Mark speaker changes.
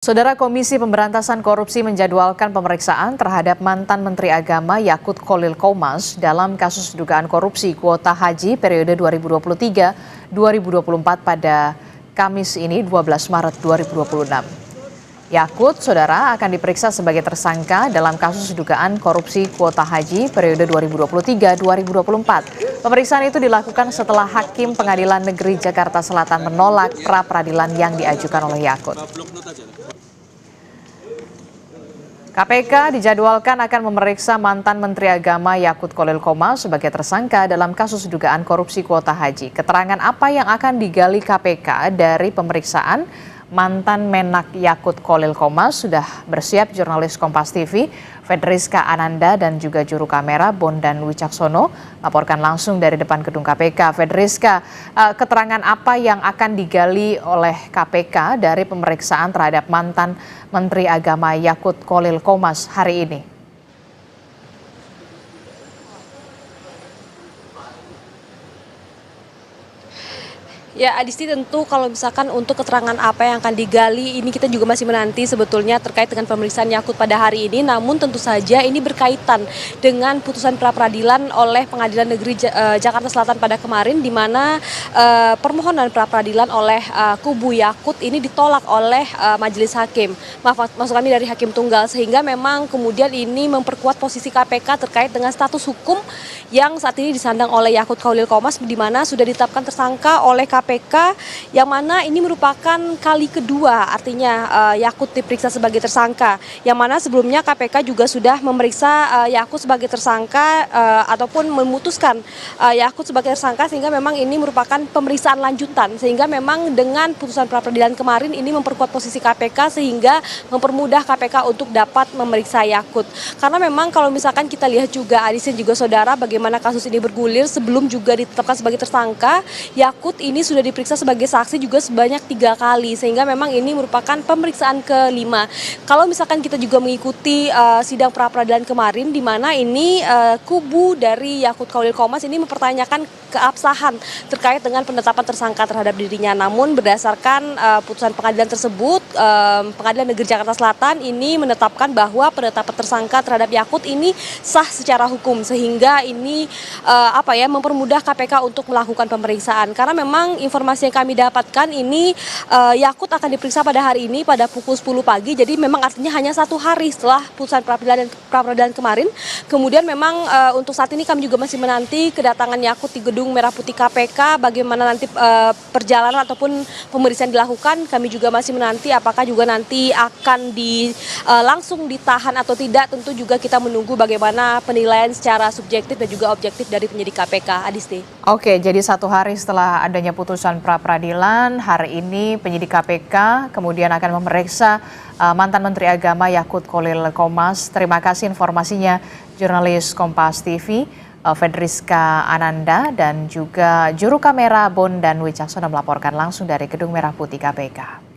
Speaker 1: Saudara Komisi Pemberantasan Korupsi menjadwalkan pemeriksaan terhadap mantan Menteri Agama Yakut Kholil Qomas dalam kasus dugaan korupsi kuota haji periode 2023-2024 pada Kamis ini 12 Maret 2026. Yakut, saudara, akan diperiksa sebagai tersangka dalam kasus dugaan korupsi kuota haji periode 2023-2024. Pemeriksaan itu dilakukan setelah Hakim Pengadilan Negeri Jakarta Selatan menolak pra-peradilan yang diajukan oleh Yakut. KPK dijadwalkan akan memeriksa mantan Menteri Agama Yakut Kholil Qomas sebagai tersangka dalam kasus dugaan korupsi kuota haji. Keterangan apa yang akan digali KPK dari pemeriksaan mantan Menak Yakut Kholil Qomas sudah bersiap jurnalis Kompas TV, Fedriska Ananda dan juga juru kamera Bondan Wicaksono laporkan langsung dari depan gedung KPK. Fedriska, keterangan apa yang akan digali oleh KPK dari pemeriksaan terhadap mantan Menteri Agama Yakut Kholil Qomas hari ini?
Speaker 2: Ya, Adisti, tentu kalau misalkan untuk keterangan apa yang akan digali ini kita juga masih menanti sebetulnya terkait dengan pemeriksaan Yakut pada hari ini. Namun tentu saja ini berkaitan dengan putusan pra-peradilan oleh Pengadilan Negeri Jakarta Selatan pada kemarin, di mana permohonan pra-peradilan oleh kubu Yakut ini ditolak oleh majelis hakim. Maksud kami dari hakim tunggal, sehingga memang kemudian ini memperkuat posisi KPK terkait dengan status hukum yang saat ini disandang oleh Yakut Kholil Qomas, di mana sudah ditetapkan tersangka oleh KPK, yang mana ini merupakan kali kedua artinya Yakut diperiksa sebagai tersangka, yang mana sebelumnya KPK juga sudah memeriksa Yakut sebagai tersangka ataupun memutuskan Yakut sebagai tersangka, sehingga memang ini merupakan pemeriksaan lanjutan, sehingga memang dengan putusan pra-peradilan kemarin ini memperkuat posisi KPK sehingga mempermudah KPK untuk dapat memeriksa Yakut. Karena memang kalau misalkan kita lihat juga Adisin juga saudara bagaimana kasus ini bergulir, sebelum juga ditetapkan sebagai tersangka, Yakut ini sudah diperiksa sebagai saksi juga sebanyak 3 kali, sehingga memang ini merupakan pemeriksaan kelima. Kalau misalkan kita juga mengikuti sidang pra-peradilan kemarin, di mana ini kubu dari Yakut Kholil Qomas ini mempertanyakan keabsahan terkait dengan penetapan tersangka terhadap dirinya. Namun berdasarkan putusan pengadilan tersebut, Pengadilan Negeri Jakarta Selatan ini menetapkan bahwa penetapan tersangka terhadap Yakut ini sah secara hukum, sehingga ini mempermudah KPK untuk melakukan pemeriksaan. Karena memang informasi yang kami dapatkan ini Yakut akan diperiksa pada hari ini pada pukul 10 pagi. Jadi memang artinya hanya 1 hari setelah putusan pra-peradilan kemarin. Kemudian memang untuk saat ini kami juga masih menanti kedatangan Yakut di Gedung Merah Putih KPK. Bagaimana nanti perjalanan ataupun pemeriksaan dilakukan, kami juga masih menanti apakah juga nanti akan langsung ditahan atau tidak. Tentu juga kita menunggu bagaimana penilaian secara subjektif dan juga objektif dari penyidik KPK. Adisti.
Speaker 1: Oke, jadi 1 hari setelah adanya putusan pra-peradilan, hari ini penyidik KPK kemudian akan memeriksa mantan Menteri Agama Yakut Kholil Qomas. Terima kasih informasinya jurnalis Kompas TV, Fedriska Ananda dan juga juru kamera Bondan Wicaksono melaporkan langsung dari Gedung Merah Putih KPK.